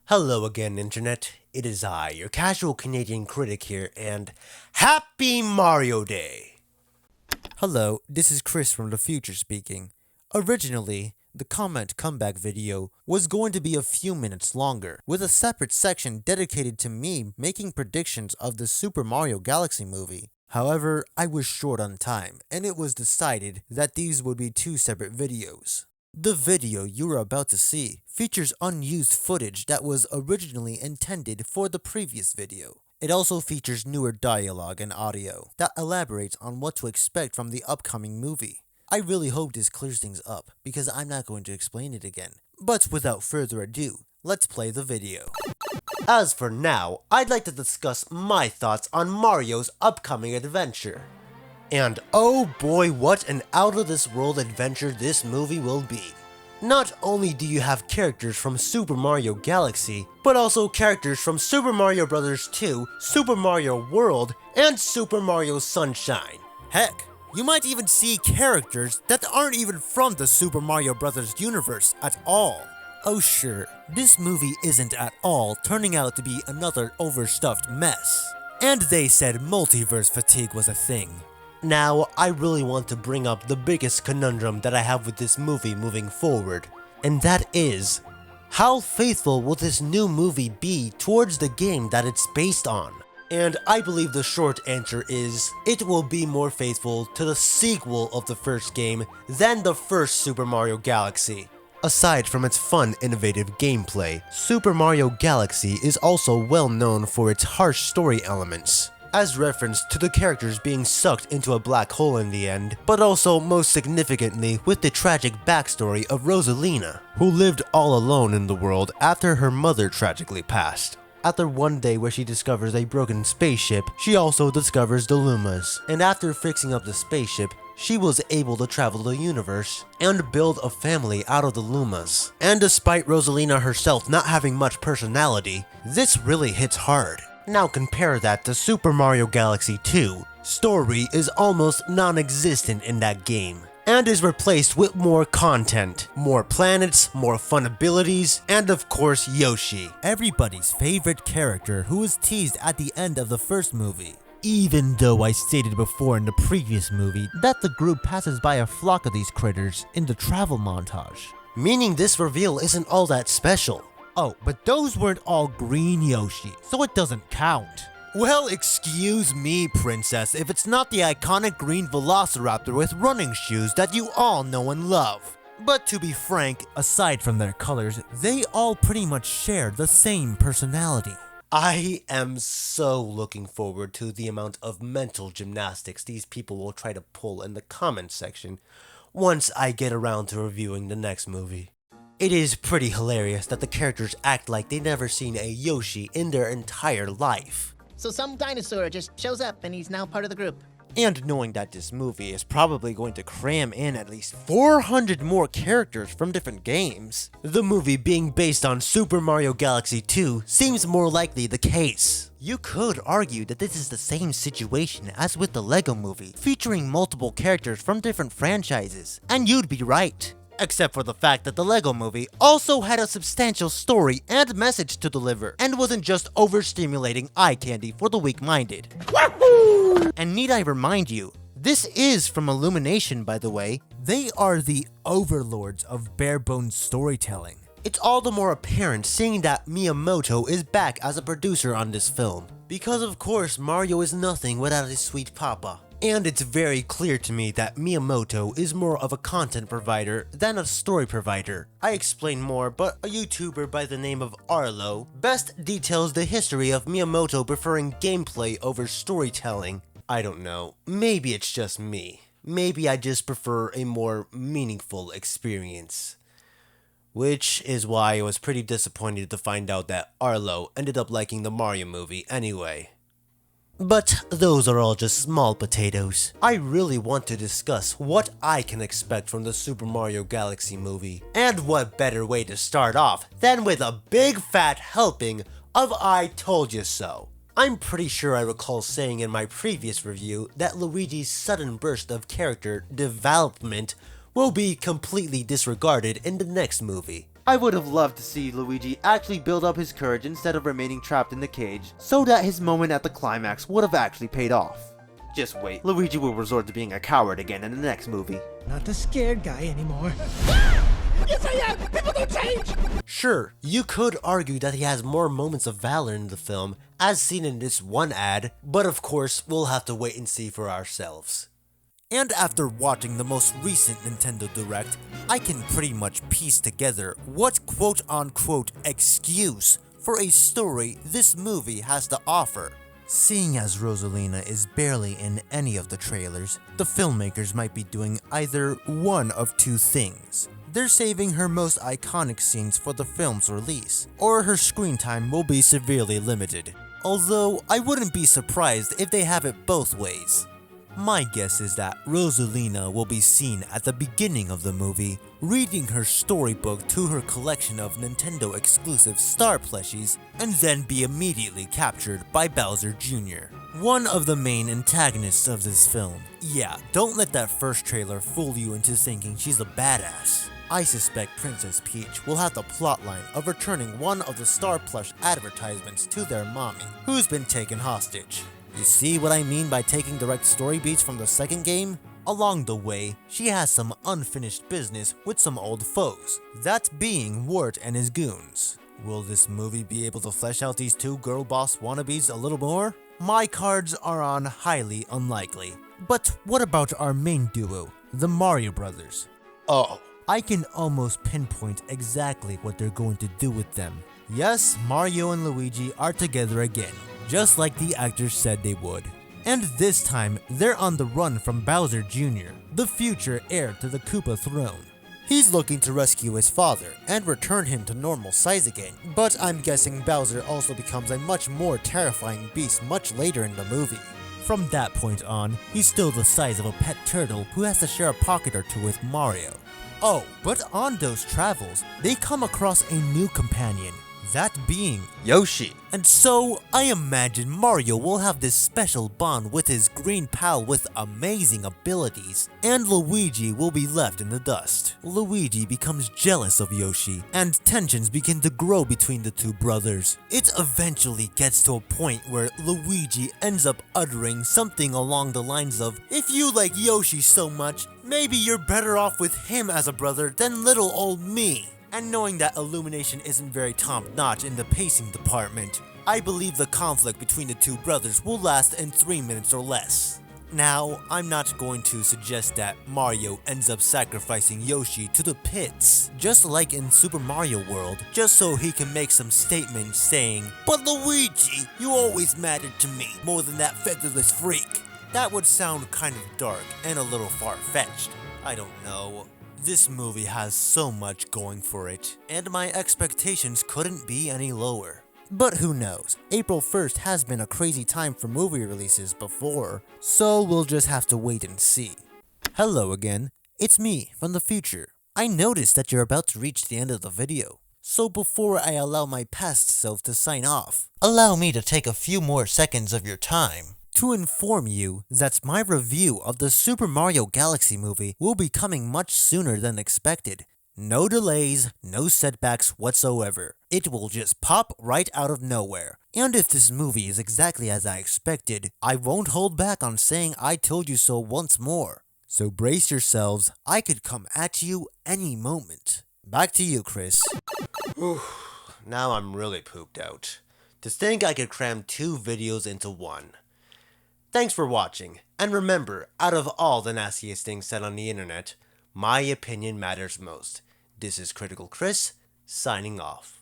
Hello again, Internet. It is I, your casual Canadian critic here, and Happy Mario Day! Hello, this is Chris from the future speaking. Originally, the comment comeback video was going to be a few minutes longer, with a separate section dedicated to me making predictions of the Super Mario Galaxy movie. However, I was short on time, and it was decided that these would be two separate videos. The video you are about to see features unused footage that was originally intended for the previous video. It also features newer dialogue and audio that elaborates on what to expect from the upcoming movie. I really hope this clears things up, because I'm not going to explain it again. But without further ado, let's play the video. As for now, I'd like to discuss my thoughts on Mario's upcoming adventure. And oh boy, what an out-of-this-world adventure this movie will be. Not only do you have characters from Super Mario Galaxy, but also characters from Super Mario Bros. 2, Super Mario World, and Super Mario Sunshine. Heck, you might even see characters that aren't even from the Super Mario Bros. Universe at all. Oh sure, this movie isn't at all turning out to be another overstuffed mess. And they said multiverse fatigue was a thing. Now, I really want to bring up the biggest conundrum that I have with this movie moving forward, and that is, how faithful will this new movie be towards the game that it's based on? And I believe the short answer is, it will be more faithful to the sequel of the first game than the first Super Mario Galaxy. Aside from its fun, innovative gameplay, Super Mario Galaxy is also well known for its harsh story elements, as reference to the characters being sucked into a black hole in the end, but also most significantly with the tragic backstory of Rosalina, who lived all alone in the world after her mother tragically passed. After one day where she discovers a broken spaceship, she also discovers the Lumas, and after fixing up the spaceship, she was able to travel the universe and build a family out of the Lumas. And despite Rosalina herself not having much personality, this really hits hard. Now compare that to Super Mario Galaxy 2. Story is almost non-existent in that game, and is replaced with more content, more planets, more fun abilities, and of course Yoshi, Everybody's favorite character who was teased at the end of the first movie. Even though I stated before in the previous movie that the group passes by a flock of these critters in the travel montage. meaning this reveal isn't all that special. Oh, but those weren't all green Yoshi, so it doesn't count. Well, excuse me, princess, if it's not the iconic green velociraptor with running shoes that you all know and love. But to be frank, aside from their colors, they all pretty much share the same personality. I am so looking forward to the amount of mental gymnastics these people will try to pull in the comments section once I get around to reviewing the next movie. It is pretty hilarious that the characters act like they never seen a Yoshi in their entire life. So some dinosaur just shows up and he's now part of the group. And knowing that this movie is probably going to cram in at least 400 more characters from different games, The movie being based on Super Mario Galaxy 2 seems more likely the case. you could argue that this is the same situation as with the Lego movie, featuring multiple characters from different franchises, and you'd be right. Except for the fact that the Lego movie also had a substantial story and message to deliver, and wasn't just overstimulating eye candy for the weak-minded. And need I remind you, this is from Illumination, by the way. They are the overlords of bare-bones storytelling. It's all the more apparent seeing that Miyamoto is back as a producer on this film, because of course Mario is nothing without his sweet papa. And it's very clear to me that Miyamoto is more of a content provider than a story provider. I explain more, but a YouTuber by the name of Arlo best details the history of Miyamoto preferring gameplay over storytelling. I don't know, maybe it's just me. Maybe I just prefer a more meaningful experience. Which is why I was pretty disappointed to find out that Arlo ended up liking the Mario movie anyway. But those are all just small potatoes. I really want to discuss what I can expect from the Super Mario Galaxy movie. And what better way to start off than with a big fat helping of I Told You So. I'm pretty sure I recall saying in my previous review that Luigi's sudden burst of character development will be completely disregarded in the next movie. I would have loved to see Luigi actually build up his courage instead of remaining trapped in the cage, so that his moment at the climax would have actually paid off. Just wait, Luigi will resort to being a coward again in the next movie. Not a scared guy anymore. Yes, I am! People don't change! Sure, you could argue that he has more moments of valor in the film, as seen in this one ad, but of course, we'll have to wait and see for ourselves. And after watching the most recent Nintendo Direct, I can pretty much piece together what quote-unquote excuse for a story this movie has to offer. Seeing as Rosalina is barely in any of the trailers, the filmmakers might be doing either one of two things. They're saving her most iconic scenes for the film's release, or her screen time will be severely limited. Although, I wouldn't be surprised if they have it both ways. My guess is that Rosalina will be seen at the beginning of the movie, reading her storybook to her collection of Nintendo exclusive Star plushies, and then be immediately captured by Bowser Jr., one of the main antagonists of this film. Yeah, don't let that first trailer fool you into thinking she's a badass. I suspect Princess Peach will have the plotline of returning one of the Star Plush advertisements to their mommy, who's been taken hostage. You see what I mean by taking direct story beats from the second game? Along the way, she has some unfinished business with some old foes, that being Wart and his goons. Will this movie be able to flesh out these two girl boss wannabes a little more? My cards are on highly unlikely. But what about our main duo, the Mario Brothers? Oh, I can almost pinpoint exactly what they're going to do with them. Yes, Mario and Luigi are together again, just like the actors said they would. And this time, they're on the run from Bowser Jr., the future heir to the Koopa throne. He's looking to rescue his father and return him to normal size again, but I'm guessing Bowser also becomes a much more terrifying beast much later in the movie. From that point on, he's still the size of a pet turtle who has to share a pocket or two with Mario. Oh, but on those travels, they come across a new companion, that being Yoshi. And so, I imagine Mario will have this special bond with his green pal with amazing abilities, and Luigi will be left in the dust. Luigi becomes jealous of Yoshi, and tensions begin to grow between the two brothers. It eventually gets to a point where Luigi ends up uttering something along the lines of, "If you like Yoshi so much, maybe you're better off with him as a brother than little old me." And knowing that Illumination isn't very top-notch in the pacing department, I believe the conflict between the two brothers will last in 3 minutes or less. Now, I'm not going to suggest that Mario ends up sacrificing Yoshi to the pits, just like in Super Mario World, just so he can make some statement saying, "But Luigi, you always mattered to me more than that featherless freak." That would sound kind of dark and a little far-fetched. I don't know. This movie has so much going for it, and my expectations couldn't be any lower. But who knows, April 1st has been a crazy time for movie releases before, so we'll just have to wait and see. Hello again, it's me from the future. I noticed that you're about to reach the end of the video, so before I allow my past self to sign off, allow me to take a few more seconds of your time to inform you that my review of the Super Mario Galaxy movie will be coming much sooner than expected. No delays, no setbacks whatsoever. It will just pop right out of nowhere. And if this movie is exactly as I expected, I won't hold back on saying I told you so once more. So brace yourselves, I could come at you any moment. Back to you, Chris. now I'm really pooped out. To think I could cram 2 videos into one. Thanks for watching, and remember, out of all the nastiest things said on the internet, my opinion matters most. This is Critical Chris, signing off.